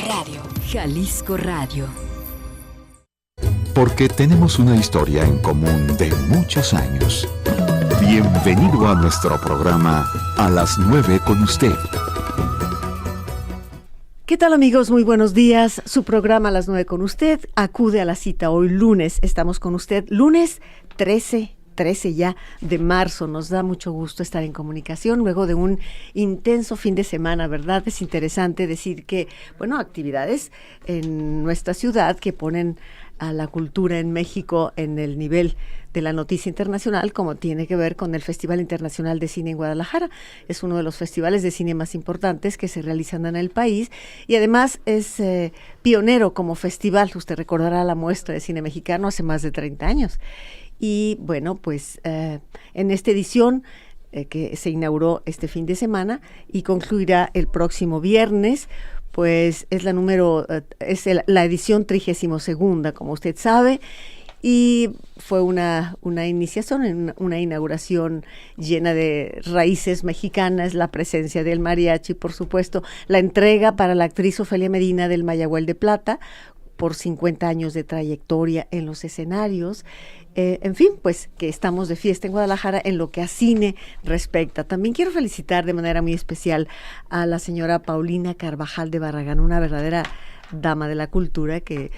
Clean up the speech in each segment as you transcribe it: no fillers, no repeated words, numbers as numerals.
Radio. Jalisco Radio. Porque tenemos una historia en común de muchos años. Bienvenido a nuestro programa A las 9 con usted. ¿Qué tal, amigos? Muy buenos días. Su programa A las 9 con usted acude a la cita hoy lunes. Estamos con usted lunes 13 ya de marzo. Nos da mucho gusto estar en comunicación luego de un intenso fin de semana, ¿verdad? Es interesante decir que, actividades en nuestra ciudad que ponen a la cultura en México en el nivel de la noticia internacional, como tiene que ver con el Festival Internacional de Cine en Guadalajara. Es uno de los festivales de cine más importantes que se realizan en el país y además es pionero como festival. Usted recordará la muestra de cine mexicano hace más de 30 años. Y en esta edición que se inauguró este fin de semana y concluirá el próximo viernes, pues es la edición 32ª, como usted sabe, y fue una iniciación, una inauguración llena de raíces mexicanas, la presencia del mariachi, por supuesto, la entrega para la actriz Ofelia Medina del Mayagüel de Plata por 50 años de trayectoria en los escenarios. En fin, pues que estamos de fiesta en Guadalajara en lo que a cine respecta. También quiero felicitar de manera muy especial a la señora Paulina Carvajal de Barragán, una verdadera dama de la cultura que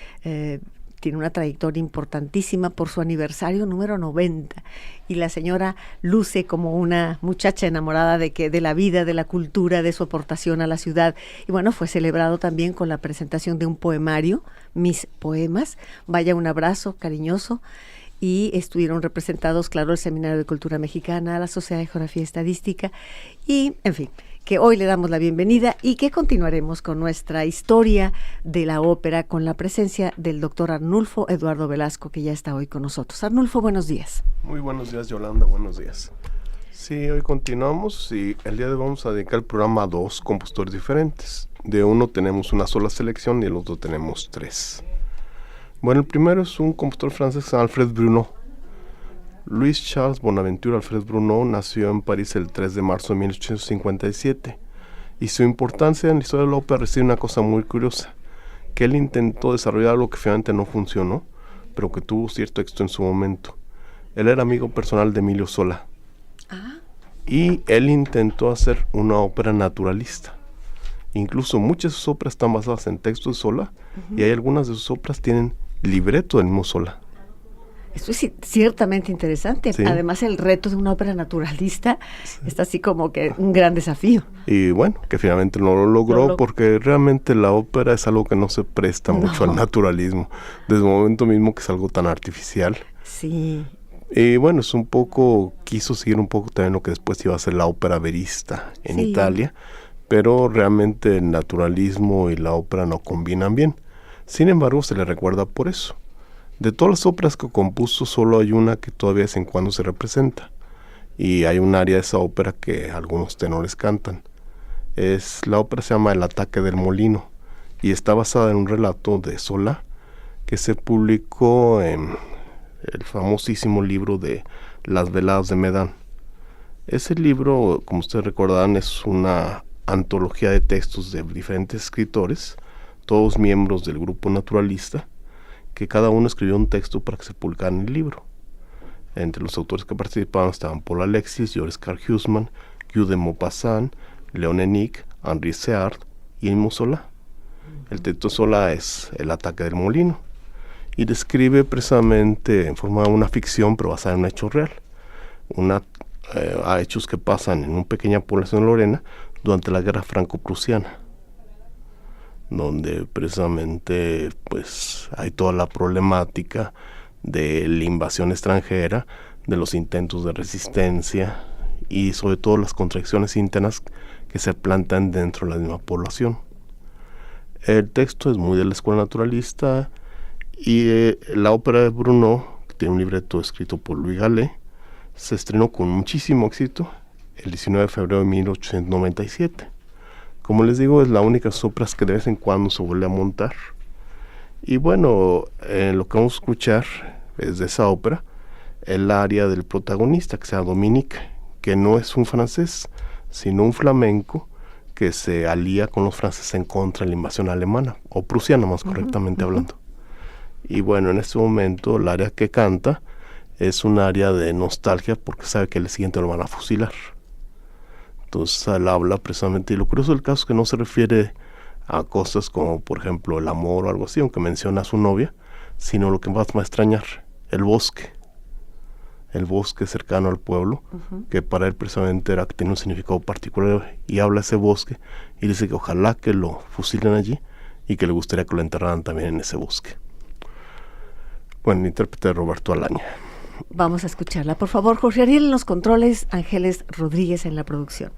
tiene una trayectoria importantísima por su aniversario número 90. Y la señora luce como una muchacha enamorada de la vida, de la cultura, de su aportación a la ciudad. Y fue celebrado también con la presentación de un poemario, Mis Poemas. Vaya, un abrazo cariñoso. Y estuvieron representados, claro, el Seminario de Cultura Mexicana, la Sociedad de Geografía y Estadística, y, en fin, que hoy le damos la bienvenida y que continuaremos con nuestra historia de la ópera con la presencia del doctor Arnulfo Eduardo Velasco, que ya está hoy con nosotros. Arnulfo, buenos días. Muy buenos días, Yolanda, buenos días. Sí, hoy continuamos y el día de hoy vamos a dedicar el programa a dos compositores diferentes. De uno tenemos una sola selección y el otro tenemos tres. Bueno, el primero es un compositor francés, Alfred Bruneau. Louis Charles Bonaventure Alfred Bruneau nació en París el 3 de marzo de 1857 y su importancia en la historia de la ópera reside en una cosa muy curiosa, que él intentó desarrollar algo que finalmente no funcionó, pero que tuvo cierto éxito en su momento. Él era amigo personal de Emilio Zola y él intentó hacer una ópera naturalista. Incluso muchas de sus óperas están basadas en textos de Zola y hay algunas de sus óperas tienen libreto del mismo Zola. Esto es ciertamente interesante. Sí. Además, el reto de una ópera naturalista está así como que un gran desafío. Y que finalmente no lo logró porque realmente la ópera es algo que no se presta mucho al naturalismo, desde el momento mismo que es algo tan artificial. Sí. Y quiso seguir un poco también lo que después iba a ser la ópera verista en Italia, pero realmente el naturalismo y la ópera no combinan bien. Sin embargo, se le recuerda por eso. De todas las óperas que compuso, solo hay una que todavía de vez en cuando se representa. Y hay un área de esa ópera que algunos tenores cantan. La ópera se llama El ataque del molino y está basada en un relato de Zola que se publicó en el famosísimo libro de Las veladas de Medán. Ese libro, como ustedes recordarán, es una antología de textos de diferentes escritores, todos miembros del grupo naturalista, que cada uno escribió un texto para que se publicara en el libro. Entre los autores que participaban estaban Paul Alexis, Joris Karl Huysmans, Guy de Maupassant, Léon Hennique, Henri Seard y Emile Zola. El texto de Zola es El ataque del molino y describe precisamente en forma de una ficción pero basada en un hecho real, a hechos que pasan en una pequeña población de Lorena durante la guerra franco-prusiana, donde precisamente hay toda la problemática de la invasión extranjera, de los intentos de resistencia y sobre todo las contradicciones internas que se plantean dentro de la misma población. El texto es muy de la escuela naturalista y la ópera de Bruneau, que tiene un libreto escrito por Louis Gallet, se estrenó con muchísimo éxito el 19 de febrero de 1897. Como les digo, es la única ópera que de vez en cuando se vuelve a montar. Y lo que vamos a escuchar es de esa ópera, el aria del protagonista, que se llama Dominique, que no es un francés, sino un flamenco, que se alía con los franceses en contra de la invasión alemana, o prusiana más correctamente hablando. Y bueno, en este momento el área que canta es un área de nostalgia porque sabe que el siguiente lo van a fusilar. Entonces él habla precisamente, y lo curioso del caso es que no se refiere a cosas como por ejemplo el amor o algo así, aunque menciona a su novia, sino lo que más va a extrañar, el bosque cercano al pueblo, que para él precisamente tiene un significado particular, y habla de ese bosque y dice que ojalá que lo fusilen allí y que le gustaría que lo enterraran también en ese bosque. Bueno, intérprete de Roberto Alaña. Vamos a escucharla. Por favor, Jorge Ariel en los controles, Ángeles Rodríguez en la producción.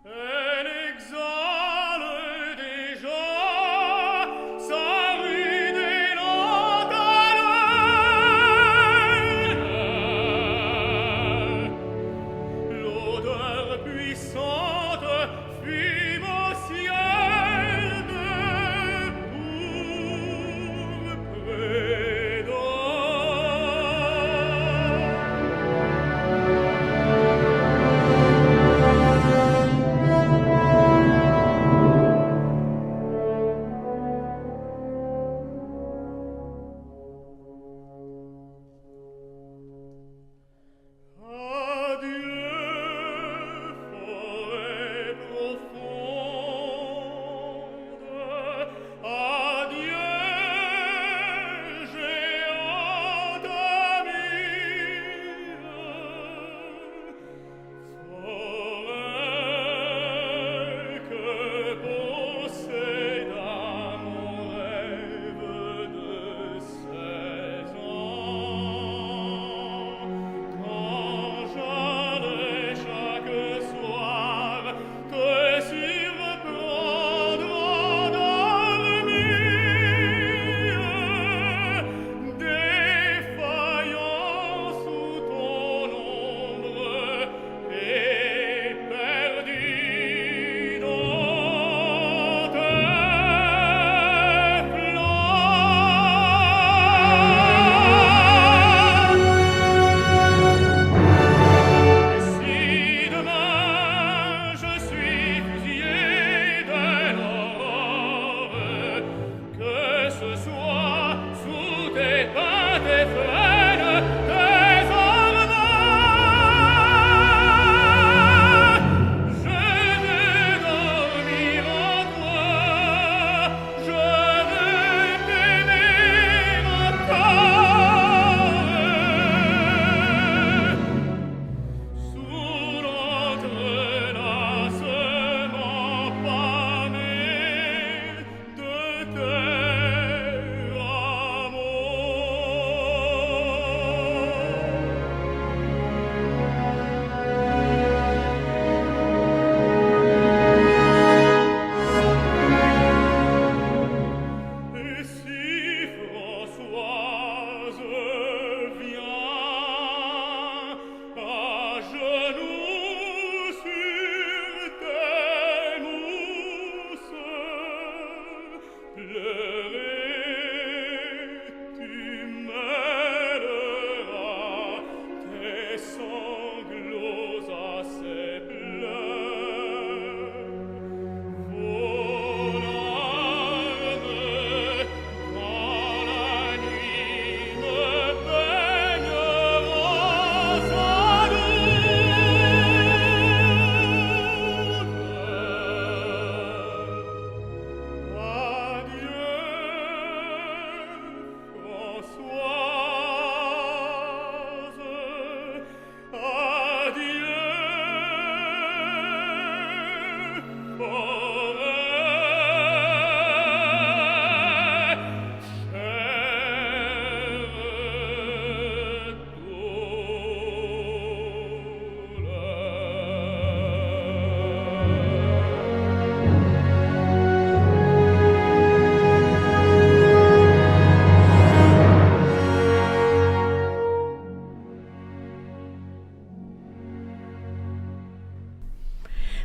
An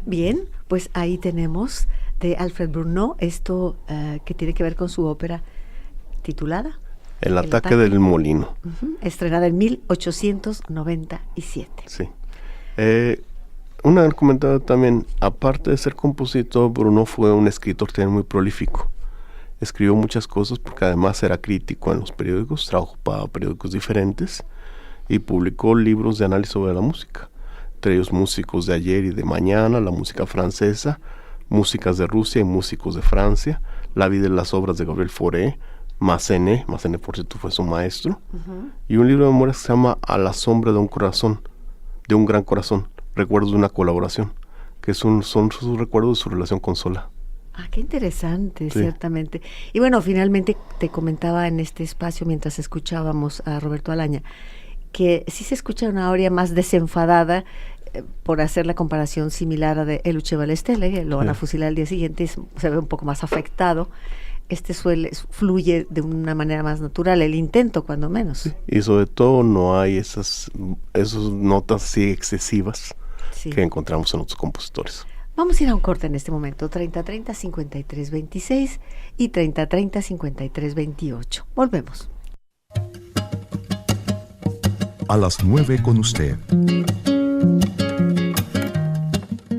Bien, pues ahí tenemos de Alfred Brunot esto que tiene que ver con su ópera titulada El ataque del molino. Estrenada en 1897. Sí. Un comentario también, aparte de ser compositor, Brunot fue un escritor también muy prolífico. Escribió muchas cosas porque además era crítico en los periódicos, trabajó para periódicos diferentes y publicó libros de análisis sobre la música. Entre ellos Músicos de ayer y de mañana, la música francesa, músicas de Rusia y músicos de Francia, la vida y las obras de Gabriel Fauré, Massenet por cierto fue su maestro, y un libro de memorias que se llama A la sombra de un corazón, de un gran corazón, recuerdos de una colaboración, que son sus recuerdos de su relación con Solá. Ah, qué interesante, Sí. Ciertamente. Y bueno, finalmente te comentaba en este espacio mientras escuchábamos a Roberto Alaña, que sí se escucha una aria más desenfadada, por hacer la comparación similar a de Eluce Ballestelli, que lo van a fusilar al día siguiente, se ve un poco más afectado. Fluye de una manera más natural, el intento cuando menos. Sí. Y sobre todo no hay esas notas así excesivas que encontramos en otros compositores. Vamos a ir a un corte en este momento, 3030-5326 y 3030-5328. Volvemos. A las 9 con usted.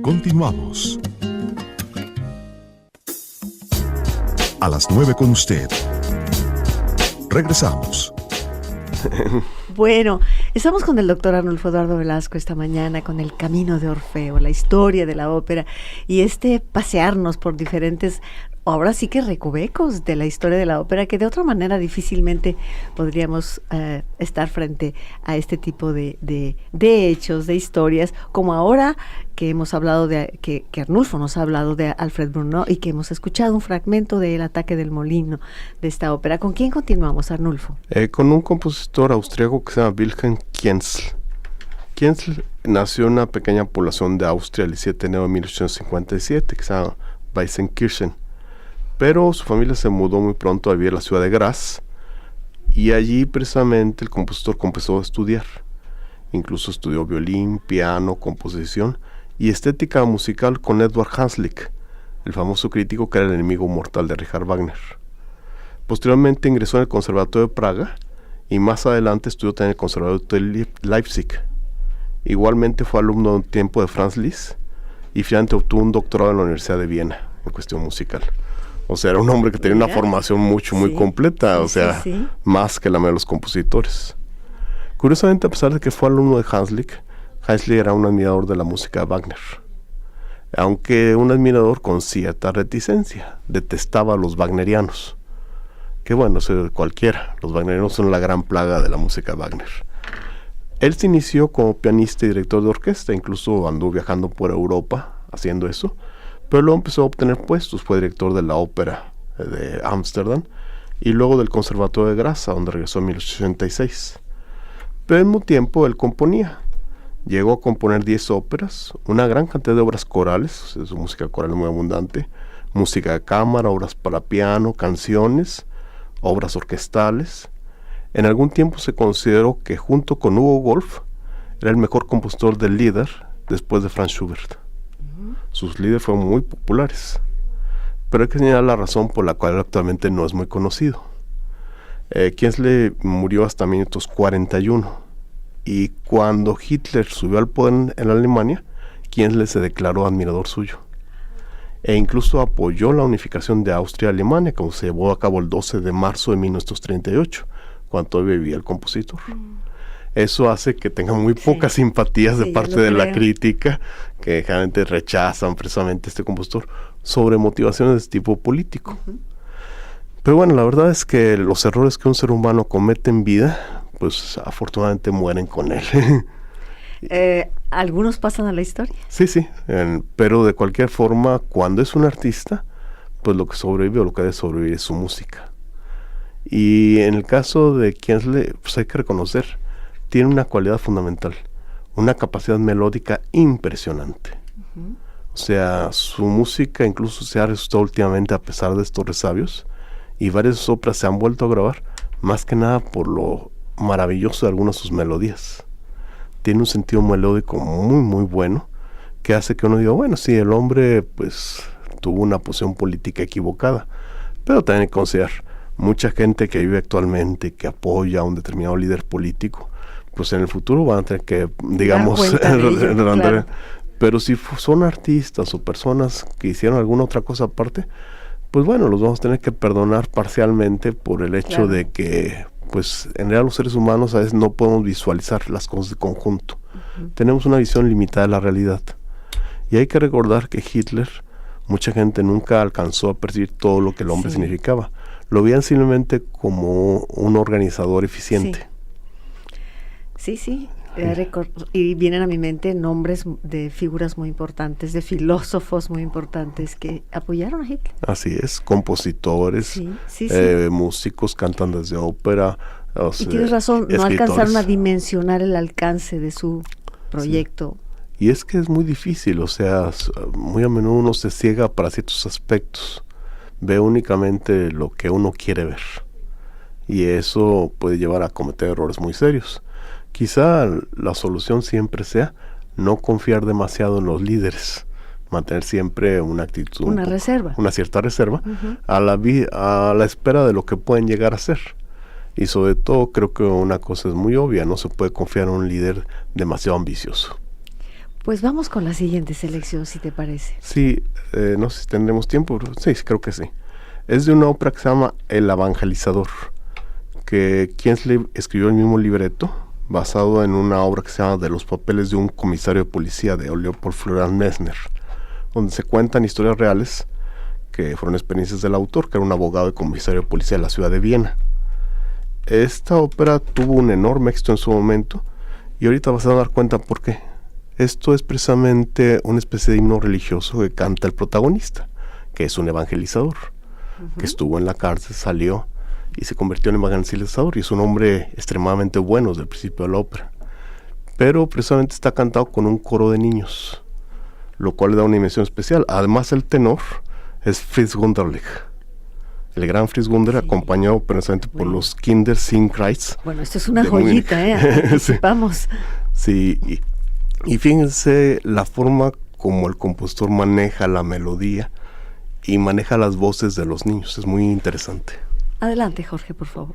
Continuamos. A las 9 con usted. Regresamos. Bueno, estamos con el doctor Arnulfo Eduardo Velasco esta mañana con El Camino de Orfeo, la historia de la ópera y pasearnos por diferentes, ahora sí que recovecos de la historia de la ópera, que de otra manera difícilmente podríamos estar frente a este tipo de hechos, de historias, como ahora que hemos hablado que Arnulfo nos ha hablado de Alfred Brunot y que hemos escuchado un fragmento de El ataque del molino de esta ópera. ¿Con quién continuamos, Arnulfo? Con un compositor austriaco que se llama Wilhelm Kienzl. Kienzl nació en una pequeña población de Austria el 17 de enero de 1857, que se llama Weißenkirchen. Pero su familia se mudó muy pronto a vivir a la ciudad de Graz, y allí precisamente el compositor comenzó a estudiar. Incluso estudió violín, piano, composición y estética musical con Edward Hanslick, el famoso crítico que era el enemigo mortal de Richard Wagner. Posteriormente ingresó en el Conservatorio de Praga y más adelante estudió también en el Conservatorio de Leipzig. Igualmente fue alumno de un tiempo de Franz Liszt y finalmente obtuvo un doctorado en la Universidad de Viena en cuestión musical. O sea, era un hombre que tenía una formación muy completa, más que la mayoría de los compositores. Curiosamente, a pesar de que fue alumno de Hanslick, Hanslick era un admirador de la música de Wagner, aunque un admirador con cierta reticencia, detestaba a los wagnerianos, que bueno, cualquiera, los wagnerianos son la gran plaga de la música de Wagner. Él se inició como pianista y director de orquesta, incluso anduvo viajando por Europa haciendo eso, pero luego empezó a obtener puestos, fue director de la ópera de Ámsterdam y luego del Conservatorio de Graz, donde regresó en 1886. Pero al mismo tiempo él componía. Llegó a componer 10 óperas, una gran cantidad de obras corales, su música coral muy abundante, música de cámara, obras para piano, canciones, obras orquestales. En algún tiempo se consideró que junto con Hugo Wolf era el mejor compositor de Lieder después de Franz Schubert. Sus Lieder fueron muy populares, pero hay que señalar la razón por la cual actualmente no es muy conocido. Kienzle murió hasta 1941 Y cuando Hitler subió al poder en Alemania, Kienzle se declaró admirador suyo. E incluso apoyó la unificación de Austria y Alemania, como se llevó a cabo el 12 de marzo de 1938, cuando todavía vivía el compositor. Eso hace que tenga muy pocas simpatías de parte de la crítica, que generalmente rechazan precisamente a este compositor, sobre motivaciones de este tipo político. Pero bueno, la verdad es que los errores que un ser humano comete en vida, pues afortunadamente mueren con él. ¿Algunos pasan a la historia? Sí, pero de cualquier forma, cuando es un artista, pues lo que sobrevive o lo que debe sobrevivir es su música. Y en el caso de Kienzle, pues hay que reconocer, tiene una cualidad fundamental, una capacidad melódica impresionante. O sea, su música incluso se ha resucitado últimamente a pesar de estos resabios, y varias óperas se han vuelto a grabar, más que nada por lo maravilloso de algunas de sus melodías. Tiene un sentido melódico muy, muy bueno, que hace que uno diga, bueno, sí, el hombre pues tuvo una posición política equivocada, pero también hay que considerar, mucha gente que vive actualmente, que apoya a un determinado líder político, pues en el futuro van a tener que, digamos, claro. Pero si son artistas o personas que hicieron alguna otra cosa aparte, pues bueno, los vamos a tener que perdonar parcialmente por el hecho de que, pues en realidad los seres humanos a veces no podemos visualizar las cosas de conjunto. Tenemos una visión limitada de la realidad. Y hay que recordar que Hitler, mucha gente nunca alcanzó a percibir todo lo que el hombre significaba. Lo veían simplemente como un organizador eficiente. Sí. Y vienen a mi mente nombres de figuras muy importantes, de filósofos muy importantes que apoyaron a Hitler. Así es, compositores, músicos, cantantes de ópera. Y tienes razón, no alcanzaron a dimensionar el alcance de su proyecto. Y es que es muy difícil, o sea, muy a menudo uno se ciega para ciertos aspectos, ve únicamente lo que uno quiere ver, y eso puede llevar a cometer errores muy serios. Quizá la solución siempre sea no confiar demasiado en los líderes, mantener siempre una actitud, una cierta reserva, a la espera de lo que pueden llegar a ser. Y sobre todo creo que una cosa es muy obvia, no se puede confiar en un líder demasiado ambicioso. Pues vamos con la siguiente selección, si te parece. Sí, no sé si tendremos tiempo, pero sí, creo que sí. Es de una ópera que se llama El Evangelizador, que Kienzle escribió el mismo libreto, basado en una obra que se llama De los papeles de un comisario de policía, de Leopold Florian Messner, donde se cuentan historias reales que fueron experiencias del autor, que era un abogado y comisario de policía de la ciudad de Viena. Esta ópera tuvo un enorme éxito en su momento, y ahorita vas a dar cuenta por qué. Esto es precisamente una especie de himno religioso que canta el protagonista, que es un evangelizador, que estuvo en la cárcel, salió y se convirtió en evangelizador, y es un hombre extremadamente bueno desde el principio de la ópera. Pero precisamente está cantado con un coro de niños, lo cual le da una dimensión especial. Además, el tenor es Fritz Wunderlich, el gran Fritz Wunderlich, acompañado precisamente por los Kindersingkreis. Bueno, esto es una joyita, anticipamos. Sí, y fíjense la forma como el compositor maneja la melodía y maneja las voces de los niños, es muy interesante. Adelante, Jorge, por favor.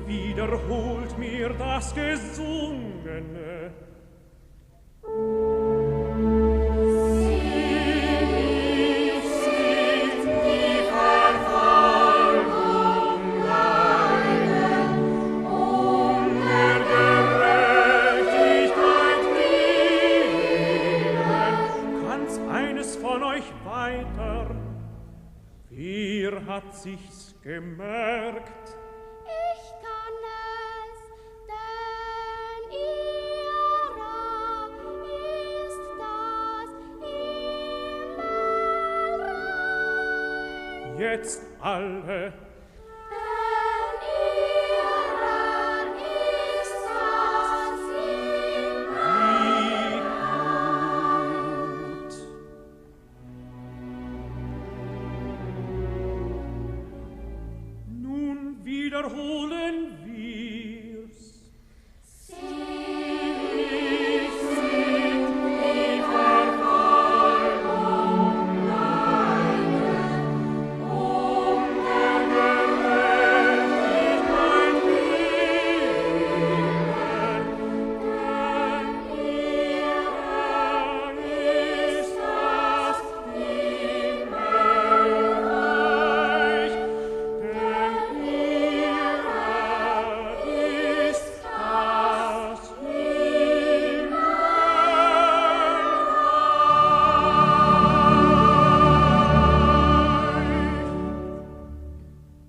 Wiederholt mir das Gesungene. Hat sich's gemerkt? Ich kann es, denn ihrer ist das Himmelreich. Jetzt alle. Denn ihrer ist das Himmelreich. Wiederholen wir's. Selig sind die Verfolgung leiden, der Gerechtigkeit willen, denn ihrer ist das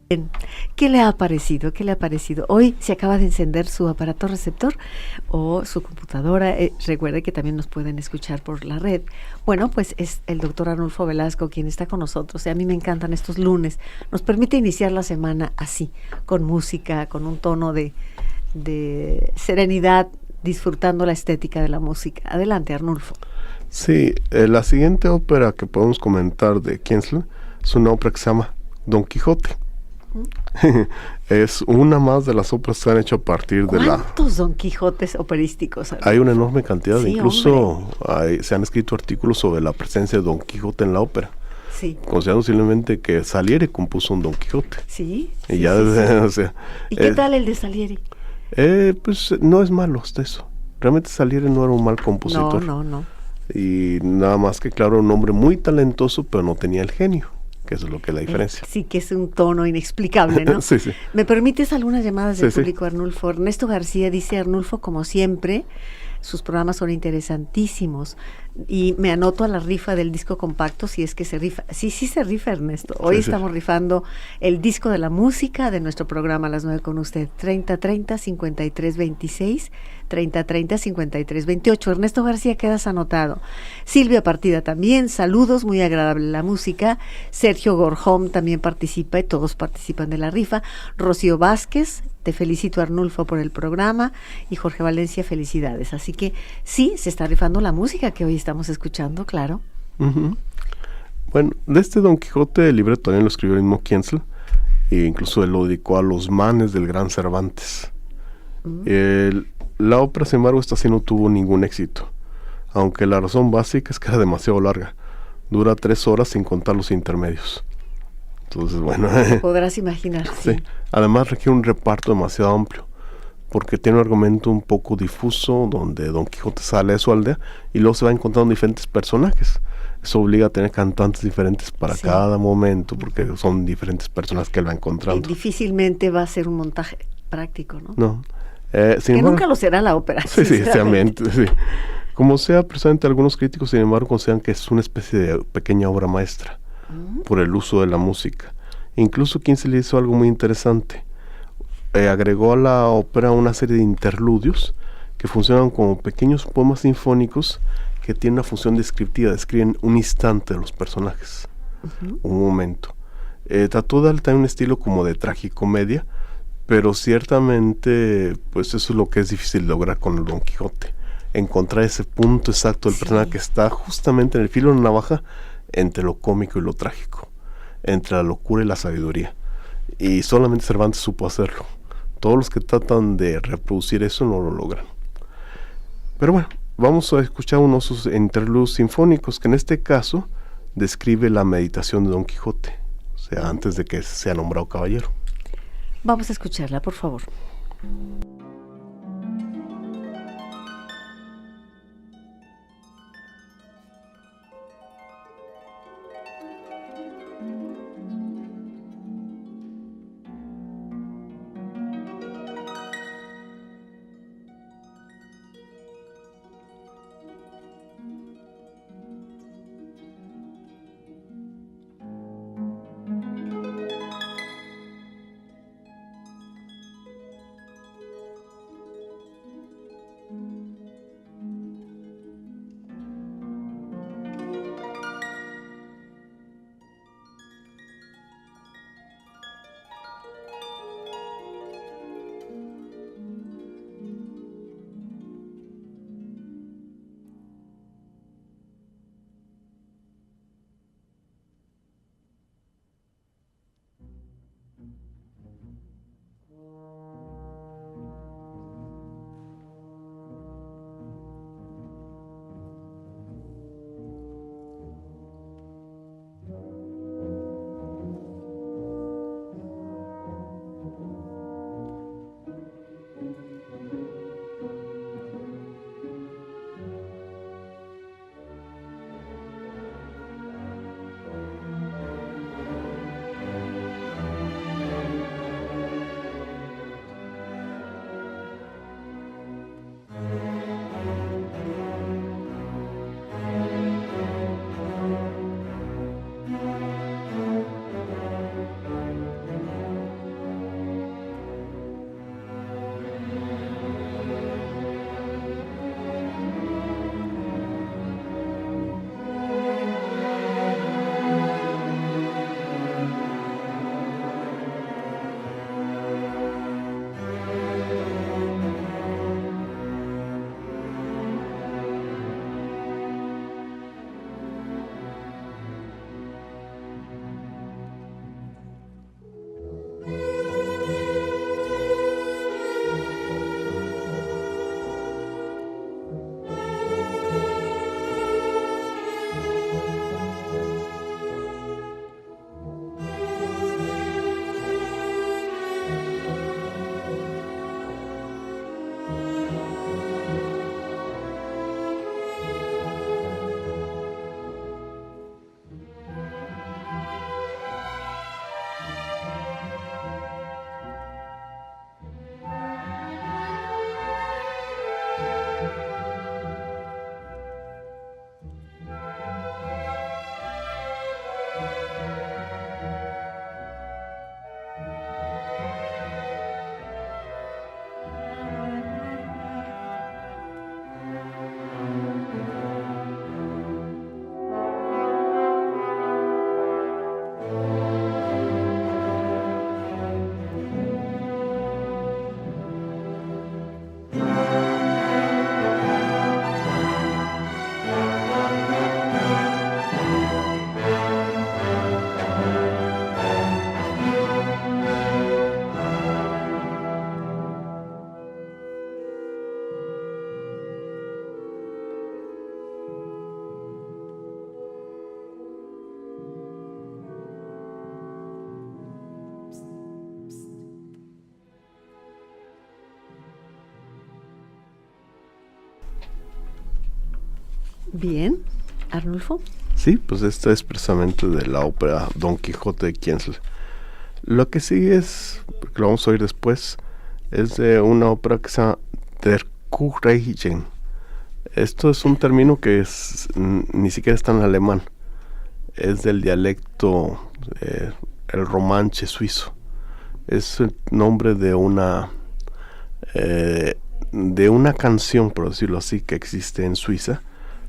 Himmelreich, ¿Qué le ha parecido? ¿Qué le ha parecido? Hoy se acaba de encender su aparato receptor o su computadora. Recuerde que también nos pueden escuchar por la red. Bueno, pues es el doctor Arnulfo Velasco quien está con nosotros. A mí me encantan estos lunes. Nos permite iniciar la semana así, con música, con un tono de serenidad, disfrutando la estética de la música. Adelante, Arnulfo. Sí, la siguiente ópera que podemos comentar de Kienzle es una ópera que se llama Don Quijote. Es una más de las óperas que se han hecho a partir de la... ¿Cuántos Don Quijotes operísticos hay? Hay una enorme cantidad, sí, incluso se han escrito artículos sobre la presencia de Don Quijote en la ópera. Sí. Considerando simplemente que Salieri compuso un Don Quijote. Sí. Y sí, ya, sí, sí. O sea, ¿Y qué tal el de Salieri? Pues no es malo hasta eso. Realmente Salieri no era un mal compositor. No. Y nada más que, claro, un hombre muy talentoso, pero no tenía el genio, que eso es lo que es la diferencia. Sí, que es un tono inexplicable, ¿no? Sí. ¿Me permites algunas llamadas del Sí. público, Arnulfo? Ernesto García dice: Arnulfo, como siempre, sus programas son interesantísimos. Y me anoto a la rifa del disco compacto, si es que se rifa. Sí se rifa, Ernesto. Hoy estamos rifando el disco de la música de nuestro programa a las 9 con usted. 3030-5326, 3030-5328. Ernesto García, quedas anotado. Silvia Partida también, saludos, muy agradable la música. Sergio Gorjón también participa y todos participan de la rifa. Rocío Vázquez, te felicito, Arnulfo, por el programa. Y Jorge Valencia, felicidades. Así que sí, se está rifando la música que hoy estamos escuchando, claro. Uh-huh. Bueno, de este Don Quijote, el libreto también lo escribió el mismo Kienzl, e incluso él lo dedicó a los manes del gran Cervantes. La ópera, sin embargo, esta sí no tuvo ningún éxito, aunque la razón básica es que era demasiado larga. Dura 3 horas sin contar los intermedios. Entonces, bueno. Podrás imaginar. Sí. Además requiere un reparto demasiado amplio, porque tiene un argumento un poco difuso, donde Don Quijote sale de su aldea y luego se va encontrando diferentes personajes. Eso obliga a tener cantantes diferentes para cada momento, porque son diferentes personas que él va encontrando. Y difícilmente va a ser un montaje práctico, ¿no? No. Que nunca lo será la ópera. Sí, sinceramente, sí. Como sea, precisamente algunos críticos, sin embargo, consideran que es una especie de pequeña obra maestra por el uso de la música. Incluso Kienzl le hizo algo muy interesante. Agregó a la ópera una serie de interludios que funcionan como pequeños poemas sinfónicos que tienen una función descriptiva, describen un instante de los personajes, un momento. Trató de darle también un estilo como de tragicomedia, pero ciertamente pues eso es lo que es difícil lograr con el Don Quijote, encontrar ese punto exacto del personaje que está justamente en el filo de la navaja entre lo cómico y lo trágico, entre la locura y la sabiduría, y solamente Cervantes supo hacerlo. Todos los que tratan de reproducir eso no lo logran. Pero bueno, vamos a escuchar uno de sus interludios sinfónicos, que en este caso describe la meditación de Don Quijote, o sea, antes de que sea nombrado caballero. Vamos a escucharla, por favor. Bien, Arnulfo. Sí, pues esta es precisamente de la ópera Don Quijote de Kienzle. Lo que sigue es, porque lo vamos a oír después, es de una ópera que se llama Der Kuhreichen. Esto es un término que ni siquiera está en alemán. Es del dialecto, el romanche suizo. Es el nombre de una canción, por decirlo así, que existe en Suiza,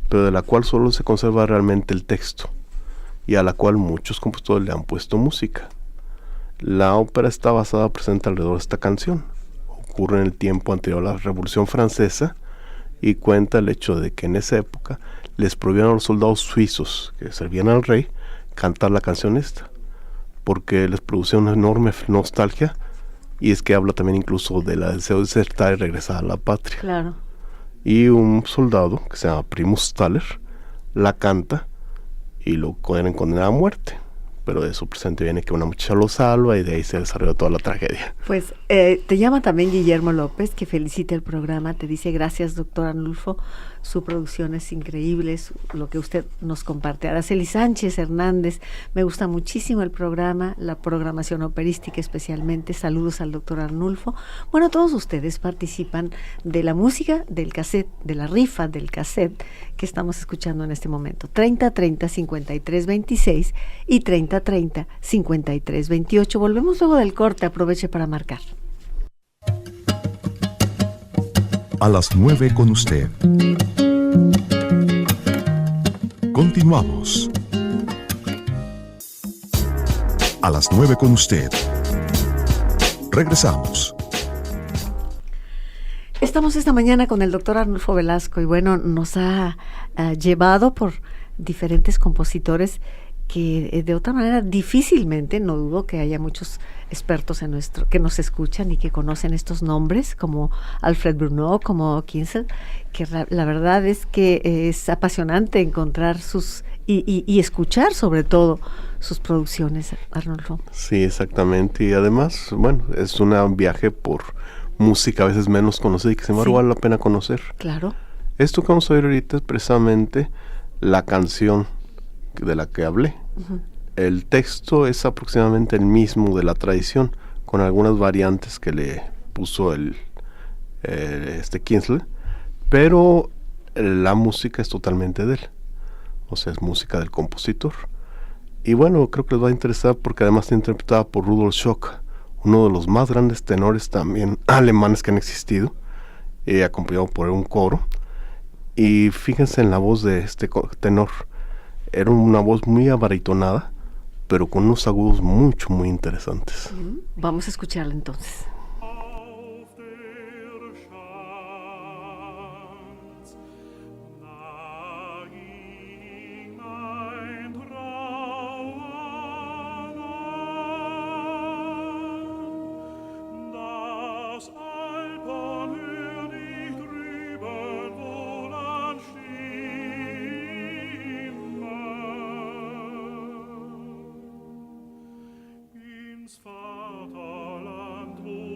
pero de la cual solo se conserva realmente el texto, y a la cual muchos compositores le han puesto música. La ópera está basada presente alrededor de esta canción. Ocurre en el tiempo anterior a la Revolución Francesa y cuenta el hecho de que en esa época les prohibieron a los soldados suizos que servían al rey cantar la canción esta, porque les producía una enorme nostalgia, y es que habla también incluso de la deseo de desertar y regresar a la patria. Claro. Y un soldado que se llama Primus Thaler la canta y lo pueden condenar a muerte. Pero de su presente viene que una muchacha lo salva y de ahí se desarrolla toda la tragedia. Pues te llama también Guillermo López, que felicita el programa, te dice gracias, doctor Arnulfo, su producción es increíble, lo que usted nos comparte. Araceli Sánchez Hernández, me gusta muchísimo el programa, la programación operística especialmente, saludos al doctor Arnulfo. Bueno, todos ustedes participan de la música, del cassette, de la rifa del cassette que estamos escuchando en este momento. 3030-5326 y 3030-5328. Volvemos luego del corte, aproveche para marcar. A las 9 con usted. Continuamos. A las 9 con usted. Regresamos. Estamos esta mañana con el doctor Arnulfo Velasco y bueno, nos ha llevado por diferentes compositores que de otra manera difícilmente, no dudo que haya muchos expertos que nos escuchan y que conocen estos nombres, como Alfred Brunot, como Kienzle, que la verdad es que es apasionante encontrar y escuchar sobre todo sus producciones, Arnulfo. Sí, exactamente, y además, bueno, es un viaje por música a veces menos conocida y que sin embargo vale la pena conocer. Claro. Esto que vamos a oír ahorita es precisamente la canción de la que hablé. Uh-huh. El texto es aproximadamente el mismo de la tradición, con algunas variantes que le puso Kienzle, pero la música es totalmente de él, o sea, es música del compositor. Y bueno, creo que les va a interesar porque además está interpretada por Rudolf Schock, uno de los más grandes tenores también alemanes que han existido, acompañado por un coro. Y fíjense en la voz de este tenor. Era una voz muy abaritonada, pero con unos agudos muy interesantes. Vamos a escucharla entonces. Vaterland, wo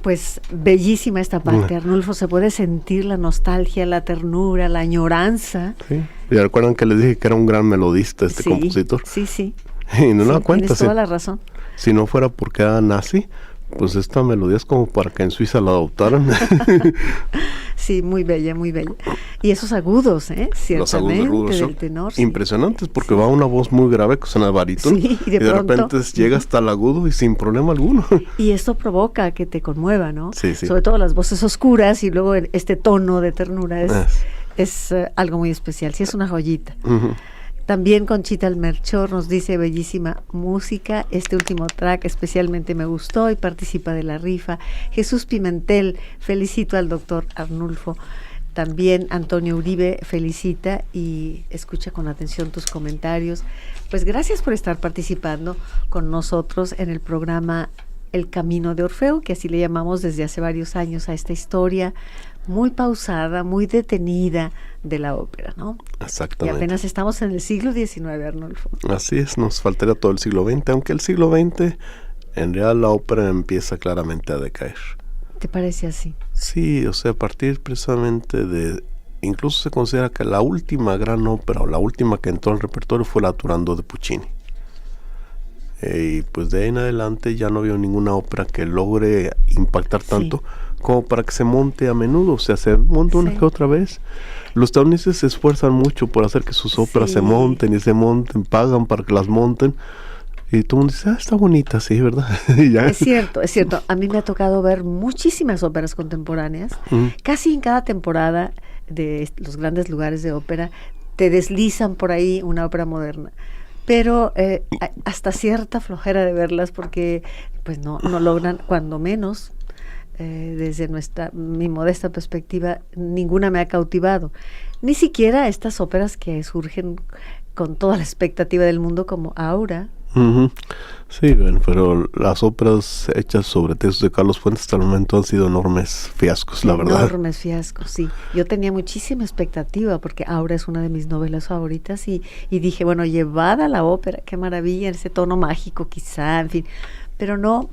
Pues bellísima esta parte, Arnulfo, se puede sentir la nostalgia, la ternura, la añoranza. Sí. ¿Y recuerdan que les dije que era un gran melodista este compositor? Sí. Y no da cuenta. Tienes toda la razón. Si no fuera porque era nazi, pues esta melodía es como para que en Suiza la adoptaran. Sí, muy bella, muy bella. Y esos agudos, ciertamente, los agudos del tenor. Impresionantes, porque va una voz muy grave que suena barítono, y de repente llega hasta el agudo y sin problema alguno. Y esto provoca que te conmueva, ¿no? Sí. Sobre todo las voces oscuras y luego este tono de ternura es algo muy especial. Sí, es una joyita. También Conchita Melchor nos dice bellísima música, este último track especialmente me gustó y participa de la rifa. Jesús Pimentel, felicito al doctor Arnulfo. También Antonio Uribe felicita y escucha con atención tus comentarios. Pues gracias por estar participando con nosotros en el programa El Camino de Orfeo, que así le llamamos desde hace varios años a esta historia muy pausada, muy detenida de la ópera, ¿no? Exactamente. Y apenas estamos en el siglo XIX, Arnulfo. Así es, nos faltaría todo el siglo XX, aunque el siglo XX, en realidad la ópera empieza claramente a decaer. ¿Te parece así? Sí, o sea, a partir precisamente de... Incluso se considera que la última gran ópera, o la última que entró al repertorio, fue la Turandot de Puccini. Y pues de ahí en adelante ya no había ninguna ópera que logre impactar tanto como para que se monte a menudo, o sea, se monta una que otra vez. Los estadounidenses se esfuerzan mucho por hacer que sus óperas se monten y se monten, pagan para que las monten, y todo el mundo dice, está bonita, sí, ¿verdad? Ya. Es cierto. A mí me ha tocado ver muchísimas óperas contemporáneas, casi en cada temporada de los grandes lugares de ópera, te deslizan por ahí una ópera moderna. Pero hasta cierta flojera de verlas porque pues no logran, cuando menos, desde mi modesta perspectiva, ninguna me ha cautivado. Ni siquiera estas óperas que surgen con toda la expectativa del mundo como Aura. Sí, bueno, pero las óperas hechas sobre textos de Carlos Fuentes hasta el momento han sido enormes fiascos, la verdad. Enormes fiascos, sí. Yo tenía muchísima expectativa porque Aura es una de mis novelas favoritas y dije, bueno, llevada a la ópera, qué maravilla, ese tono mágico quizá, en fin. Pero no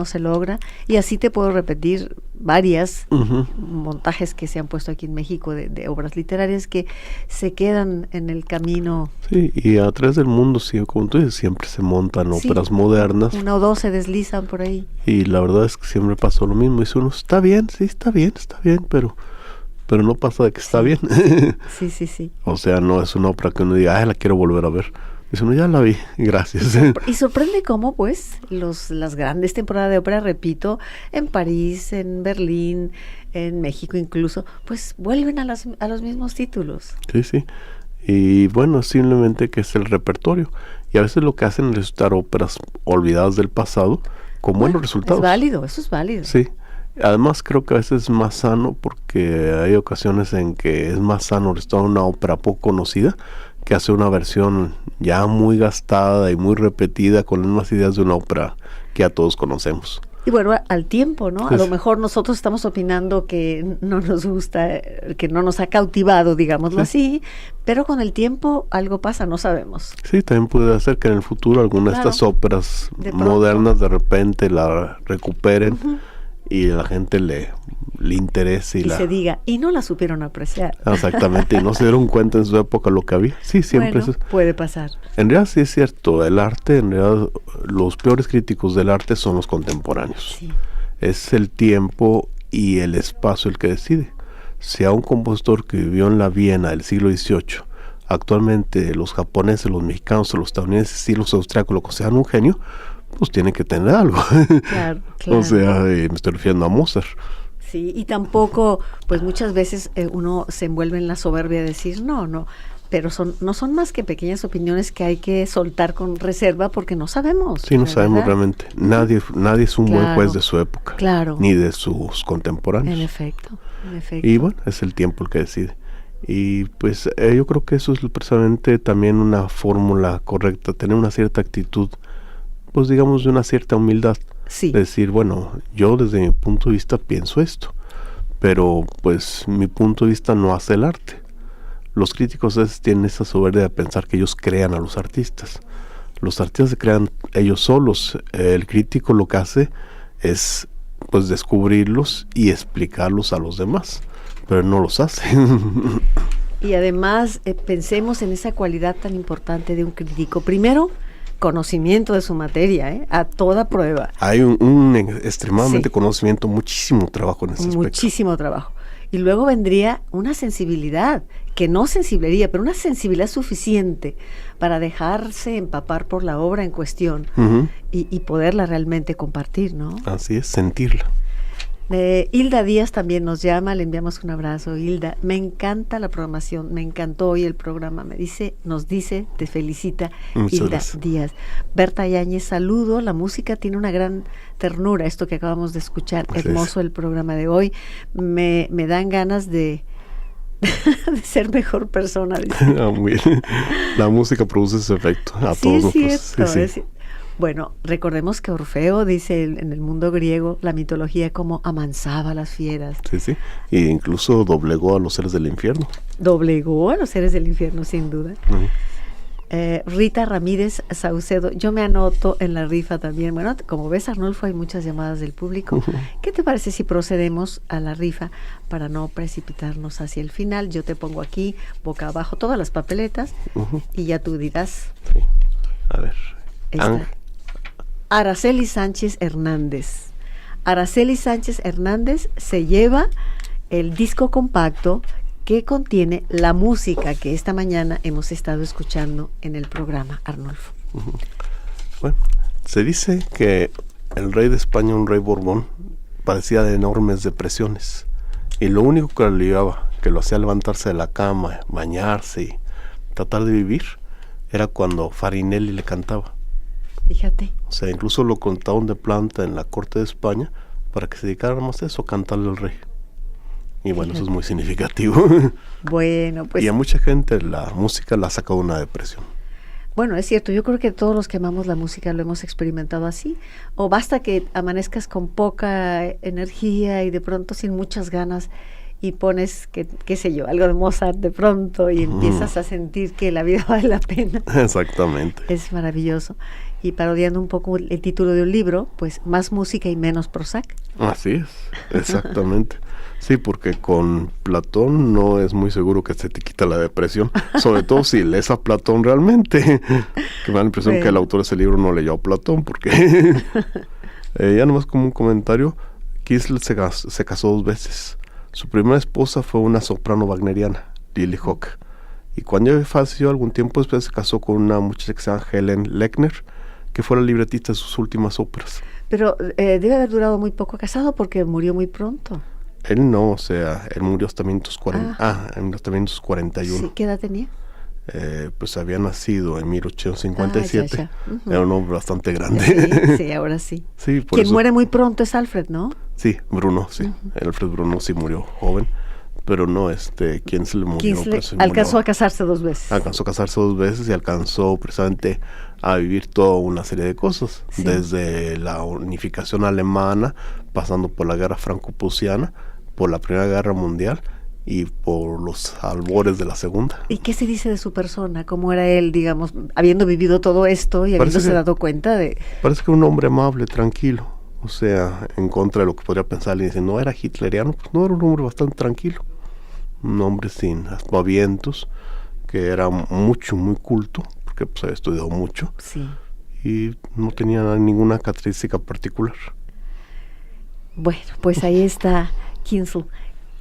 se logra. Y así te puedo repetir varias montajes que se han puesto aquí en México de obras literarias que se quedan en el camino. Sí, y a través del mundo, sí, como tú dices, siempre se montan óperas modernas. Una o dos se deslizan por ahí. Y la verdad es que siempre pasó lo mismo. Dice uno, está bien, pero no pasa de que está bien. Sí. O sea, no es una ópera que uno diga, la quiero volver a ver. Dice uno, ya la vi, gracias. Y sorprende cómo, pues, las grandes temporadas de ópera, repito, en París, en Berlín, en México incluso, pues vuelven a los mismos títulos. Sí. Y bueno, simplemente que es el repertorio. Y a veces lo que hacen es resultar óperas olvidadas del pasado con buenos resultados. Eso es válido. Sí. Además creo que a veces es más sano porque hay ocasiones en que es más sano restaurar una ópera poco conocida que hacer una versión ya muy gastada y muy repetida con las mismas ideas de una ópera que ya todos conocemos. Y bueno, al tiempo, ¿no? Pues, a lo mejor nosotros estamos opinando que no nos gusta, que no nos ha cautivado, digámoslo así, pero con el tiempo algo pasa, no sabemos. Sí, también puede ser que en el futuro alguna de estas óperas modernas de repente la recuperen y la gente le interese. Y se diga, y no la supieron apreciar. Exactamente, y no se dieron cuenta en su época lo que había. Sí, siempre puede pasar. En realidad sí es cierto, el arte, en realidad los peores críticos del arte son los contemporáneos. Sí. Es el tiempo y el espacio el que decide. Si a un compositor que vivió en la Viena del siglo XVIII, actualmente los japoneses, los mexicanos, los estadounidenses y los austriacos lo consideran un genio, pues tiene que tener algo. Claro. O sea, me estoy refiriendo a Mozart. Sí, y tampoco, pues muchas veces uno se envuelve en la soberbia de decir, no, pero no son más que pequeñas opiniones que hay que soltar con reserva porque no sabemos. Sí, no sabemos realmente. Nadie es un buen juez de su época. Claro. Ni de sus contemporáneos. En efecto. Y bueno, es el tiempo el que decide. Y pues yo creo que eso es precisamente también una fórmula correcta, tener una cierta actitud, pues digamos de una cierta humildad. Sí. Decir, bueno, yo desde mi punto de vista pienso esto, pero pues mi punto de vista no hace el arte. Los críticos a veces tienen esa soberbia de pensar que ellos crean a los artistas. Los artistas se crean ellos solos. El crítico lo que hace es pues descubrirlos y explicarlos a los demás, pero no los hace. Y además pensemos en esa cualidad tan importante de un crítico. Primero, conocimiento de su materia, a toda prueba. Hay un extremadamente Sí. conocimiento, muchísimo trabajo en ese aspecto. Muchísimo trabajo. Y luego vendría una sensibilidad, que no sensiblería, pero una sensibilidad suficiente para dejarse empapar por la obra en cuestión Ujú. y poderla realmente compartir, ¿no? Así es, sentirla. Hilda Díaz también nos llama, le enviamos un abrazo. Hilda, me encanta la programación, me encantó hoy el programa, nos dice, te felicita Muchas Hilda gracias. Díaz. Berta Yáñez, saludo, la música tiene una gran ternura, esto que acabamos de escuchar, Así hermoso el programa de hoy, me dan ganas de ser mejor persona. Dice. Muy bien. La música produce ese efecto a Sí, todos es nosotros. cierto, Sí, sí. es cierto. Bueno, recordemos que Orfeo, dice en el mundo griego, la mitología, como amansaba a las fieras. Sí, sí. Y incluso doblegó a los seres del infierno. Doblegó a los seres del infierno, sin duda. Ujú. Rita Ramírez Saucedo, yo me anoto en la rifa también. Bueno, como ves, Arnulfo, hay muchas llamadas del público. ¿Qué te parece si procedemos a la rifa para no precipitarnos hacia el final? Yo te pongo aquí, boca abajo, todas las papeletas Ujú. y ya tú dirás. Sí. A ver. Esta. Araceli Sánchez Hernández. Araceli Sánchez Hernández se lleva el disco compacto que contiene la música que esta mañana hemos estado escuchando en el programa, Arnulfo. Bueno, se dice que el rey de España, un rey Borbón, padecía de enormes depresiones. Y lo único que lo ayudaba, que lo hacía levantarse de la cama, bañarse y tratar de vivir, era cuando Farinelli le cantaba. Fíjate. O sea, incluso lo contaron de planta en la corte de España para que se dedicaran más a eso, a cantarle al rey. Y bueno, eso es muy significativo. Bueno, pues Y a mucha gente la música la ha sacado de una depresión. bueno, es cierto, yo creo que todos los que amamos la música lo hemos experimentado así. O basta que amanezcas con poca energía y de pronto sin muchas ganas y pones, qué sé yo, algo de Mozart de pronto y empiezas a sentir que la vida vale la pena. Exactamente. Es maravilloso. Y parodiando un poco el título de un libro, pues más música y menos Prozac. Así es, exactamente. Sí, porque con Platón no es muy seguro que se te quita la depresión, sobre todo si lees a Platón realmente, que me da la impresión que el Bueno. autor de ese libro no leyó a Platón, porque ya nomás como un comentario, Kisl se casó 2 veces. Su primera esposa fue una soprano wagneriana, Lily Hock, y cuando ella falleció algún tiempo después se casó con una muchacha que se llama Helen Lechner, que fue la libretista de sus últimas óperas. Pero debe haber durado muy poco casado porque murió muy pronto. Él no, o sea, él murió hasta 1941. Sí, ¿qué edad tenía? Pues había nacido en 1857. Ya. Ujú. Era un hombre bastante grande. Sí, ahora sí. Sí, por Quien eso- muere muy pronto es Alfred, ¿no? Sí, Bruno, sí. Alfred Bruno sí murió joven, pero no, ¿quién se le murió? Kingsley Pues, se alcanzó murió. a casarse 2 veces. Alcanzó a casarse 2 veces y alcanzó precisamente a vivir toda una serie de cosas, Sí. desde la unificación alemana, pasando por la guerra franco-prusiana, por la Primera Guerra Mundial y por los albores de la Segunda. ¿Y qué se dice de su persona? ¿Cómo era él, digamos, habiendo vivido todo esto y Parece habiéndose que- dado cuenta de... Parece que un hombre amable, tranquilo, o sea, en contra de lo que podría pensar alguien, dice, no era hitleriano, pues no, era un hombre bastante tranquilo, un hombre sin aspavientos, que era muy culto, porque pues había estudiado mucho, Sí. y no tenía ninguna característica particular. Bueno, pues ahí está Kingsley,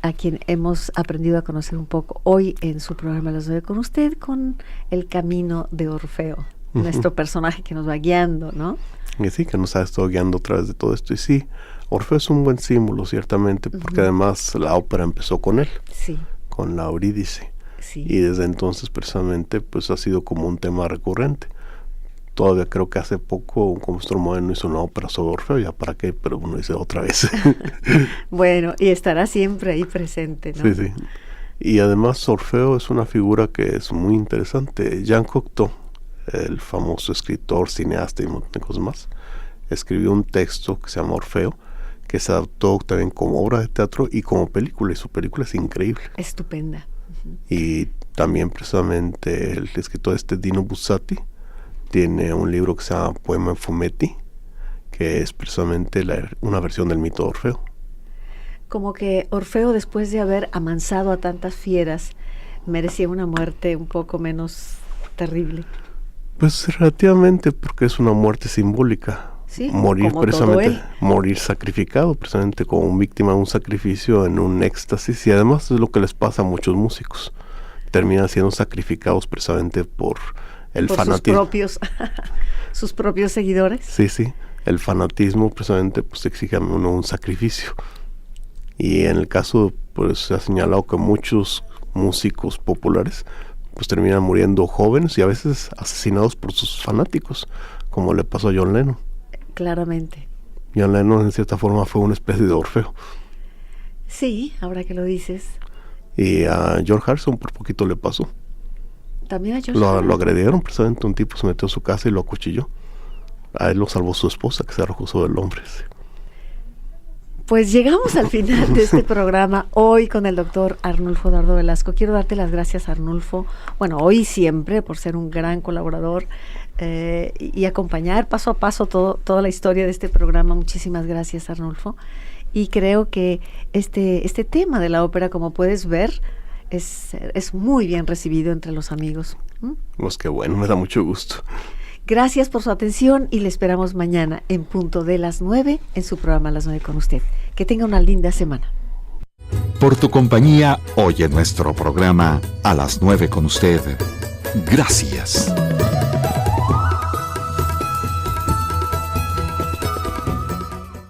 a quien hemos aprendido a conocer un poco hoy en su programa Las 9 con usted, con el camino de Orfeo, nuestro personaje que nos va guiando, ¿no? Y sí, que nos ha estado guiando a través de todo esto, y sí, Orfeo es un buen símbolo, ciertamente, porque además la ópera empezó con él, Sí, con la Eurídice. sí. Y desde entonces precisamente pues ha sido como un tema recurrente. Todavía creo que hace poco un compositor moderno hizo una ópera sobre Orfeo, ya para qué, pero uno dice otra vez. Bueno, y estará siempre ahí presente, ¿no? Sí, sí. Y además Orfeo es una figura que es muy interesante. Jean Cocteau, el famoso escritor, cineasta y un montón de cosas más, escribió un texto que se llama Orfeo, que se adaptó también como obra de teatro y como película, y su película es increíble. Estupenda. Y también precisamente el escritor Dino Buzzati tiene un libro que se llama Poema en Fumetti, que es precisamente una versión del mito de Orfeo. Como que Orfeo, después de haber amansado a tantas fieras, merecía una muerte un poco menos terrible. Pues relativamente, porque es una muerte simbólica. Sí, morir como precisamente, morir sacrificado, precisamente como víctima de un sacrificio en un éxtasis, y además es lo que les pasa a muchos músicos. Terminan siendo sacrificados precisamente por el fanatismo. Sus propios seguidores. Sí, el fanatismo precisamente pues exige a uno un sacrificio. Y en el caso, pues se ha señalado que muchos músicos populares pues terminan muriendo jóvenes y a veces asesinados por sus fanáticos, como le pasó a John Lennon. Claramente. John Lennon en cierta forma fue una especie de Orfeo. Sí, ahora que lo dices. Y a George Harrison por poquito le pasó. También a George lo agredieron, precisamente un tipo se metió a su casa y lo acuchilló. A él lo salvó su esposa, que se arrojó sobre el hombre. Pues llegamos al final de este programa hoy con el doctor Arnulfo Dardo Velasco. Quiero darte las gracias, Arnulfo, bueno, hoy y siempre, por ser un gran colaborador y acompañar paso a paso toda la historia de este programa. Muchísimas gracias, Arnulfo. Y creo que este tema de la ópera, como puedes ver, es muy bien recibido entre los amigos. Pues qué bueno, me da mucho gusto. Gracias por su atención y le esperamos mañana en punto de las 9 en su programa Las 9 con usted. Que tenga una linda semana. Por tu compañía hoy en nuestro programa A las 9 con usted. Gracias.